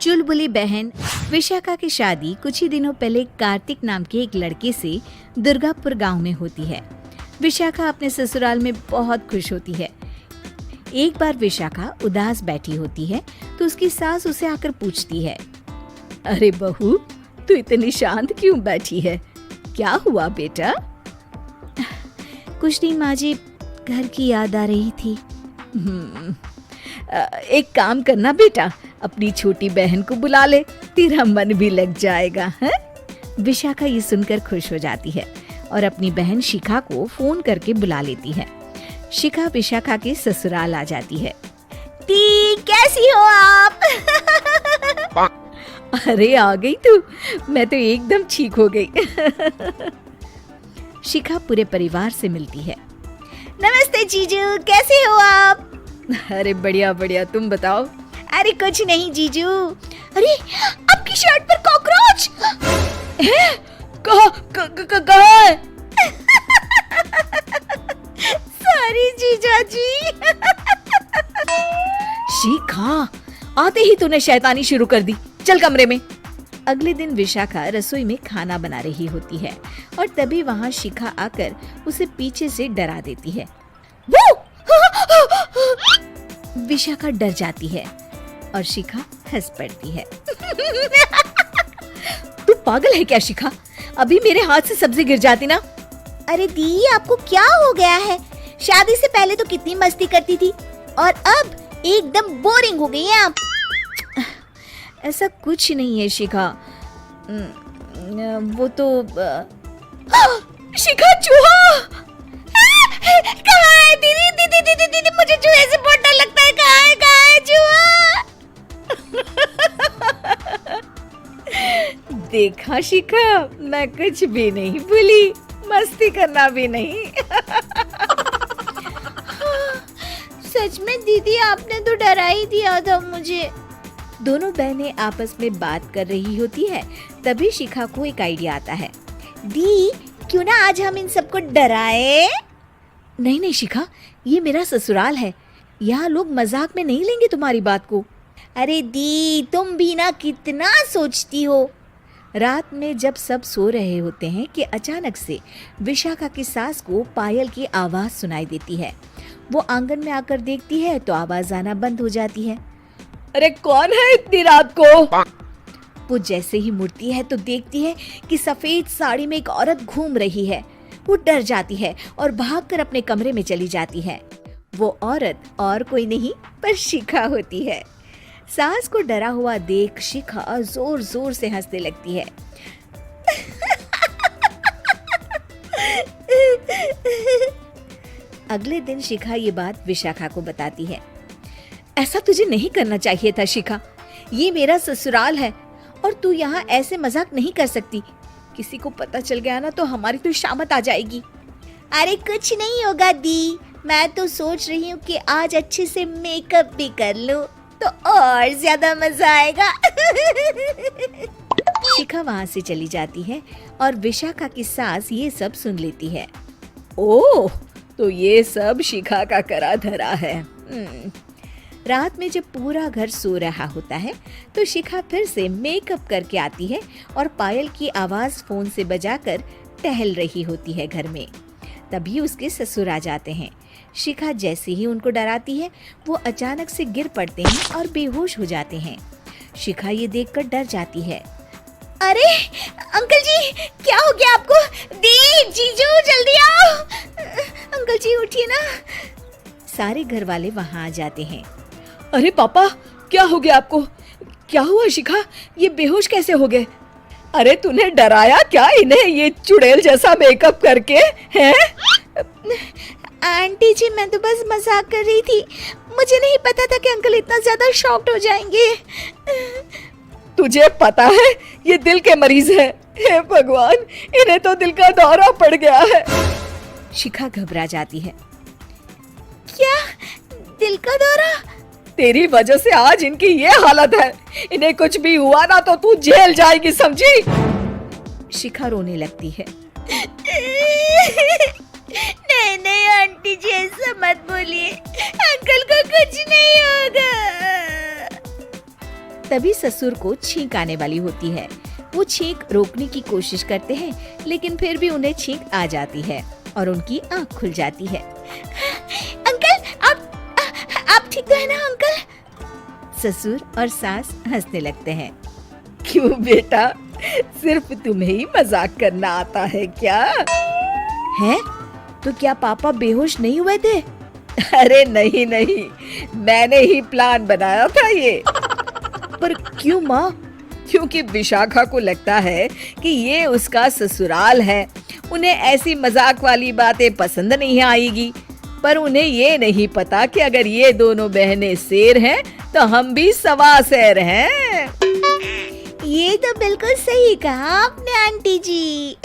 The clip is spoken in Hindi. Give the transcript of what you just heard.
चुलबुली बहन विशाखा की शादी कुछ ही दिनों पहले कार्तिक नाम के एक लड़के से दुर्गापुर गांव में होती है। विशाखा अपने ससुराल में बहुत खुश होती है। एक बार विशाखा उदास बैठी होती है तो उसकी सास उसे आकर पूछती है, अरे बहू, तू इतनी शांत क्यों बैठी है? क्या हुआ बेटा? कुछ नहीं माँ जी, घर की याद आ रही थी। एक काम करना बेटा, अपनी छोटी बहन को बुला ले, तेरा मन भी लग जाएगा है? विशाखा ये सुनकर खुश हो जाती है और अपनी बहन शिखा को फोन करके बुला लेती है। शिखा विशाखा के ससुराल आ जाती है। टी, कैसी हो आप? अरे आ गई तू, मैं तो एकदम ठीक हो गई। शिखा पूरे परिवार से मिलती है। नमस्ते जीजू, कैसे हो आप? अरे बढ़िया बढ़िया, तुम बताओ। अरे कुछ नहीं जीजू। अरे आपकी शर्ट पर कॉकरोच है? कहाँ है? सॉरी जीजा जी। शिखा, आते ही तूने शैतानी शुरू कर दी, चल कमरे में। अगले दिन विशाखा रसोई में खाना बना रही होती है और तभी वहाँ शिखा आकर उसे पीछे से डरा देती है। विशाखा डर जाती है और शिखा हंस पड़ती है। तू पागल है क्या शिखा? अभी मेरे हाथ से सब्जी गिर जाती ना। अरे दी, आपको क्या हो गया है? शादी से पहले तो कितनी मस्ती करती थी और अब एकदम बोरिंग हो गई हैं आप। ऐसा कुछ नहीं है शिखा, वो तो शिखा, चूहा कहाँ है? दीदी दीदी दीदी दीदी, मुझे चूहे से बहुत डर लगता है। कहाँ है चूहा? देखा शिखा, मैं कुछ भी नहीं भूली, मस्ती करना भी नहीं। सच में दीदी, आपने तो डरा ही दिया था मुझे। दोनों बहनें आपस में बात कर रही होती है, तभी शिखा को एक आइडिया आता है। दी, क्यों ना आज हम इन सबको डराए? नहीं नहीं शिखा, ये मेरा ससुराल है, यहाँ लोग मजाक में नहीं लेंगे तुम्हारी बात को। अरे दी, तुम भी ना कितना सोचती हो। रात में जब सब सो रहे होते हैं कि अचानक से विशाखा की सास को पायल की आवाज सुनाई देती है। वो आंगन में आकर देखती है तो आवाज आना बंद हो जाती है। अरे कौन है इतनी रात को? वो जैसे ही मुड़ती है तो देखती है कि सफेद साड़ी में एक औरत घूम रही है। वो डर जाती है और भागकर अपने कमरे में चली जाती है। वो औरत और कोई नहीं पर शिखा होती है। सास को डरा हुआ देख शिखा जोर जोर से हंसने लगती है। अगले दिन शिखा ये बात विशाखा को बताती है। ऐसा तुझे नहीं करना चाहिए था शिखा, ये मेरा ससुराल है और तू यहाँ ऐसे मजाक नहीं कर सकती। किसी को पता चल गया ना तो हमारी तो शामत आ जाएगी। अरे कुछ नहीं होगा दी, मैं तो सोच रही हूँ कि आज अच्छे से मेकअप भी कर लूं तो और ज्यादा मजा आएगा। शिखा वहाँ से चली जाती है और विशाखा की सास ये सब सुन लेती है। ओह, तो ये सब शिखा का करा धरा है। रात में जब पूरा घर सो रहा होता है तो शिखा फिर से मेकअप करके आती है और पायल की आवाज फोन से बजाकर टहल रही होती है घर में। तभी उसके ससुर आ जाते हैं। शिखा जैसे ही उनको डराती है वो अचानक से गिर पड़ते हैं और बेहोश हो जाते हैं। शिखा ये देखकर डर जाती है। अरे अंकल जी, क्या हो गया आपको? दी, जीजू, जल्दी आओ। अंकल जी उठिए ना। सारे घर वाले वहाँ आ जाते हैं। अरे पापा, क्या हो गया आपको? क्या हुआ शिखा, ये बेहोश कैसे हो गए? अरे तूने डराया क्या इन्हें ये चुड़ैल जैसा मेकअप करके? हैं? आंटी जी, मैं तो बस मजाक कर रही थी, मुझे नहीं पता था कि अंकल इतना ज्यादा शॉक्ड हो जाएंगे। तुझे पता है ये दिल के मरीज है। हे भगवान, इन्हें तो दिल का दौरा पड़ गया है। शिखा घबरा जाती है। क्या दिल का दौरा? तेरी वजह से आज इनकी ये हालत है। इन्हें कुछ भी हुआ ना तो तू जेल जाएगी, समझी? शिखा रोने लगती है। नहीं नहीं आंटी जी, ऐसा मत बोलिए, अंकल को कुछ नहीं होगा। तभी ससुर को छींक आने वाली होती है। वो छींक रोकने की कोशिश करते हैं, लेकिन फिर भी उन्हें छींक आ जाती है और उनकी आंख खुल जाती है। अंकल, आप ठीक तो है ना अंकल? ससुर और सास हंसने लगते हैं। क्यों बेटा, सिर्फ तुम्हें ही मजाक करना आता है क्या? है तो क्या पापा बेहोश नहीं हुए थे? अरे नहीं नहीं, मैंने ही प्लान बनाया था ये। पर क्यों माँ? क्योंकि विशाखा को लगता है कि ये उसका ससुराल है, उन्हें ऐसी मजाक वाली बातें पसंद नहीं आएगी। पर उन्हें ये नहीं पता कि अगर ये दोनों बहनें शेर हैं तो हम भी सवा शेर हैं। ये तो बिल्कुल सही कहा आपने आंटी जी।